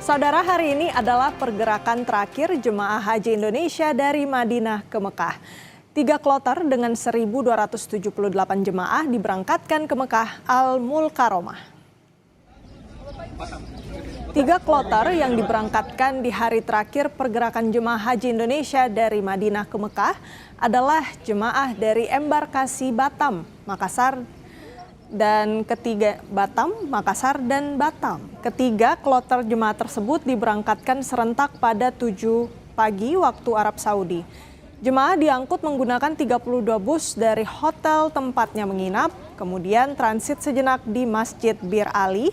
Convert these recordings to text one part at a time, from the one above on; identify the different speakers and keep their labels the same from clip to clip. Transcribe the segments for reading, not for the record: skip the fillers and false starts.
Speaker 1: Saudara, hari ini adalah pergerakan terakhir jemaah haji Indonesia dari Madinah ke Mekah. 3 kloter dengan 1.278 jemaah diberangkatkan ke Mekah Al-Mukarramah. 3 kloter yang diberangkatkan di hari terakhir pergerakan jemaah haji Indonesia dari Madinah ke Mekah adalah jemaah dari embarkasi Batam, Makassar, dan Makassar dan Batam. Ketiga kloter jemaah tersebut diberangkatkan serentak pada 7 pagi waktu Arab Saudi. Jemaah diangkut menggunakan 32 bus dari hotel tempatnya menginap, kemudian transit sejenak di Masjid Bir Ali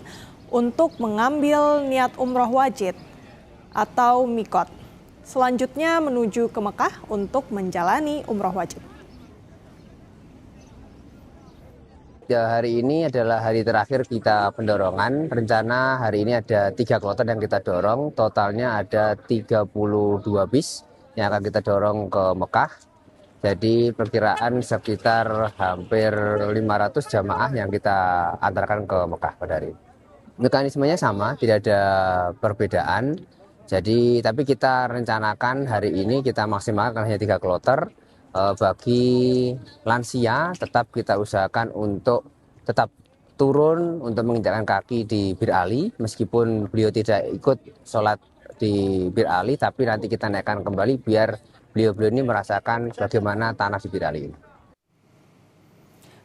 Speaker 1: untuk mengambil niat umroh wajib atau mikot. Selanjutnya menuju ke Mekah untuk menjalani umroh wajib.
Speaker 2: Hari ini adalah hari terakhir kita pendorongan. Rencana hari ini ada 3 kloter yang kita dorong. Totalnya ada 32 bis yang akan kita dorong ke Mekah. Jadi perkiraan sekitar hampir 500 jamaah yang kita antarkan ke Mekah pada hari ini. Mekanismenya sama, tidak ada perbedaan. Jadi tapi kita rencanakan hari ini kita maksimalkan hanya 3 kloter. Bagi lansia tetap kita usahakan untuk tetap turun untuk menginjakkan kaki di Bir Ali, meskipun beliau tidak ikut sholat di Bir Ali, tapi nanti kita naikkan kembali biar beliau-beliau ini merasakan bagaimana tanah di Bir Ali ini.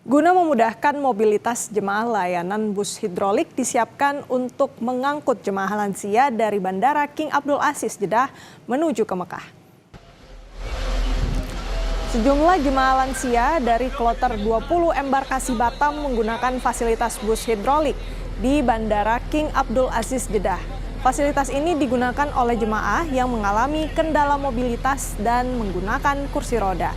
Speaker 1: Guna memudahkan mobilitas jemaah, layanan bus hidrolik disiapkan untuk mengangkut jemaah lansia dari Bandara King Abdul Aziz Jeddah menuju ke Mekah. Sejumlah jemaah lansia dari kloter 20 embarkasi Batam menggunakan fasilitas bus hidrolik di Bandara King Abdul Aziz Jeddah. Fasilitas ini digunakan oleh jemaah yang mengalami kendala mobilitas dan menggunakan kursi roda.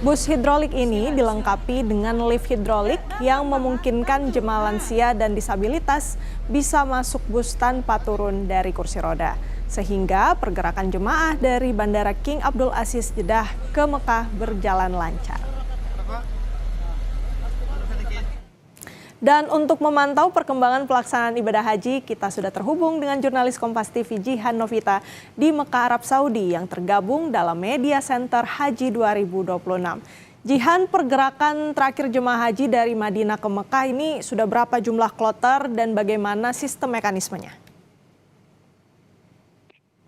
Speaker 1: Bus hidrolik ini dilengkapi dengan lift hidrolik yang memungkinkan jemaah lansia dan disabilitas bisa masuk bus tanpa turun dari kursi roda. Sehingga pergerakan jemaah dari Bandara King Abdul Aziz Jeddah ke Mekah berjalan lancar. Dan untuk memantau perkembangan pelaksanaan ibadah haji, kita sudah terhubung dengan jurnalis Kompas TV Jihan Novita di Mekah, Arab Saudi yang tergabung dalam Media Center Haji 2026. Jihan, pergerakan terakhir jemaah haji dari Madinah ke Mekah ini sudah berapa jumlah kloter dan bagaimana sistem mekanismenya?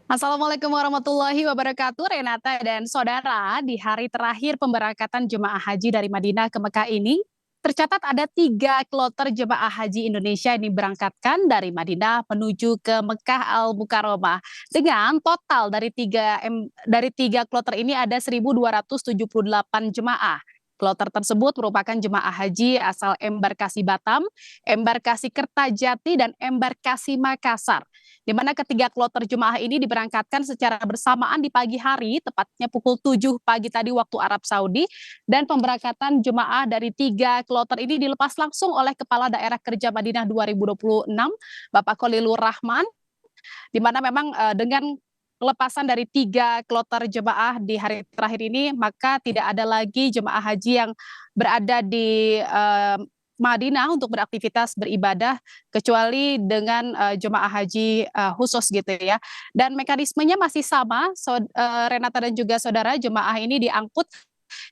Speaker 3: Assalamualaikum warahmatullahi wabarakatuh, Renata dan saudara. Di hari terakhir pemberangkatan jemaah haji dari Madinah ke Mekah ini, tercatat ada 3 kloter jemaah haji Indonesia yang diberangkatkan dari Madinah menuju ke Mekah Al-Mukarramah. Dengan total dari 3 kloter ini ada 1.278 jemaah. Kloter tersebut merupakan jemaah haji asal embarkasi Batam, embarkasi Kertajati, dan embarkasi Makassar. Di mana ketiga kloter jemaah ini diberangkatkan secara bersamaan di pagi hari, tepatnya pukul 7 pagi tadi waktu Arab Saudi, dan pemberangkatan jemaah dari 3 kloter ini dilepas langsung oleh Kepala Daerah Kerja Madinah 2026, Bapak Khalilur Rahman, di mana memang dengan pelepasan dari 3 kloter jemaah di hari terakhir ini, maka tidak ada lagi jemaah haji yang berada di Madinah untuk beraktivitas beribadah kecuali dengan jemaah haji khusus gitu ya. Dan mekanismenya masih sama, Renata dan juga saudara, jemaah ini diangkut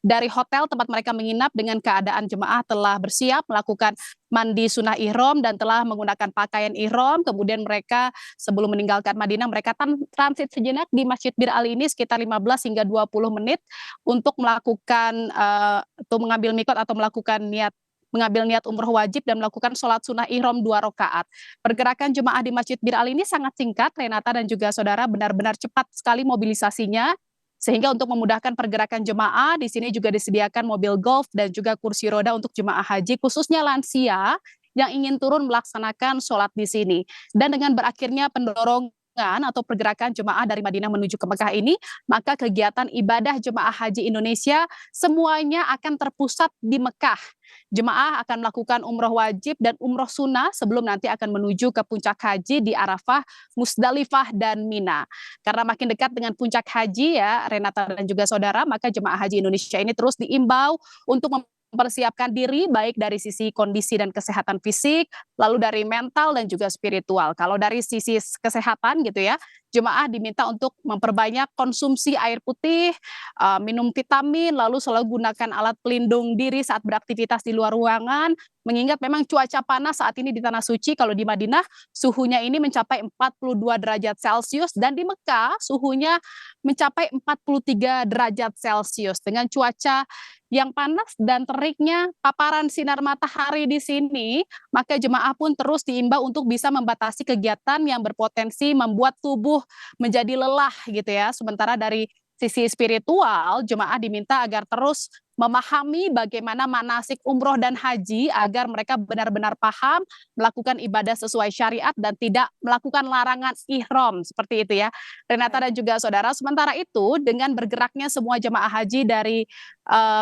Speaker 3: dari hotel tempat mereka menginap dengan keadaan jemaah telah bersiap melakukan mandi sunnah ihram dan telah menggunakan pakaian ihram. Kemudian mereka sebelum meninggalkan Madinah, mereka transit sejenak di Masjid Bir Ali ini sekitar 15 hingga 20 menit untuk melakukan atau mengambil mikot atau mengambil niat umroh wajib dan melakukan sholat sunnah ihram 2 rakaat. Pergerakan jemaah di Masjid Bir Ali ini sangat singkat, Renata dan juga saudara, benar-benar cepat sekali mobilisasinya. Sehingga untuk memudahkan pergerakan jemaah, di sini juga disediakan mobil golf dan juga kursi roda untuk jemaah haji, khususnya lansia yang ingin turun melaksanakan sholat di sini. Dan dengan berakhirnya pendorongan atau pergerakan jemaah dari Madinah menuju ke Mekah ini, maka kegiatan ibadah jemaah haji Indonesia semuanya akan terpusat di Mekah. Jemaah akan melakukan umroh wajib dan umroh sunnah sebelum nanti akan menuju ke puncak haji di Arafah, Musdalifah, dan Mina. Karena makin dekat dengan puncak haji ya, Renata dan juga saudara, maka jemaah haji Indonesia ini terus diimbau untuk mempersiapkan diri baik dari sisi kondisi dan kesehatan fisik, lalu dari mental dan juga spiritual. Kalau dari sisi kesehatan gitu ya, jemaah diminta untuk memperbanyak konsumsi air putih, minum vitamin, lalu selalu gunakan alat pelindung diri saat beraktivitas di luar ruangan, mengingat memang cuaca panas saat ini di Tanah Suci. Kalau di Madinah suhunya ini mencapai 42 derajat Celcius dan di Mekah suhunya mencapai 43 derajat Celcius. Dengan cuaca yang panas dan teriknya paparan sinar matahari di sini, maka jemaah pun terus diimbau untuk bisa membatasi kegiatan yang berpotensi membuat tubuh menjadi lelah gitu ya. Sementara dari sisi spiritual, jemaah diminta agar terus memahami bagaimana manasik umroh dan haji agar mereka benar-benar paham melakukan ibadah sesuai syariat dan tidak melakukan larangan ihram seperti itu ya, Renata dan juga saudara. Sementara itu dengan bergeraknya semua jemaah haji dari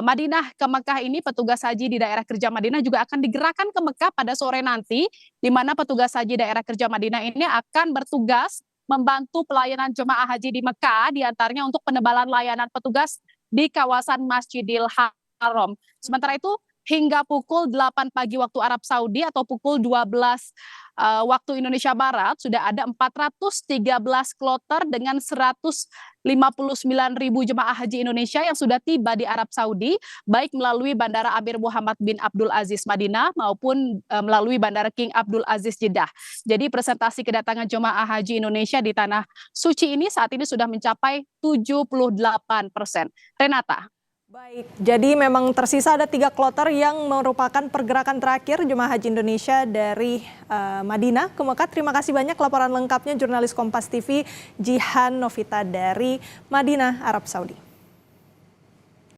Speaker 3: Madinah ke Mekah ini, petugas haji di daerah kerja Madinah juga akan digerakkan ke Mekah pada sore nanti, di mana petugas haji daerah kerja Madinah ini akan bertugas membantu pelayanan jemaah haji di Mekah, diantaranya untuk penebalan layanan petugas di kawasan Masjidil Haram. Sementara itu hingga pukul 8 pagi waktu Arab Saudi atau pukul 12 waktu Indonesia Barat sudah ada 413 kloter dengan 159.000 jemaah haji Indonesia yang sudah tiba di Arab Saudi, baik melalui Bandara Amir Muhammad bin Abdul Aziz Madinah maupun melalui Bandara King Abdul Aziz Jeddah. Jadi presentasi kedatangan jemaah haji Indonesia di Tanah Suci ini saat ini sudah mencapai 78%. Renata.
Speaker 1: Baik, jadi memang tersisa ada 3 kloter yang merupakan pergerakan terakhir jemaah haji Indonesia dari Madinah ke Mekah. Terima kasih banyak laporan lengkapnya jurnalis Kompas TV Jihan Novita dari Madinah, Arab Saudi.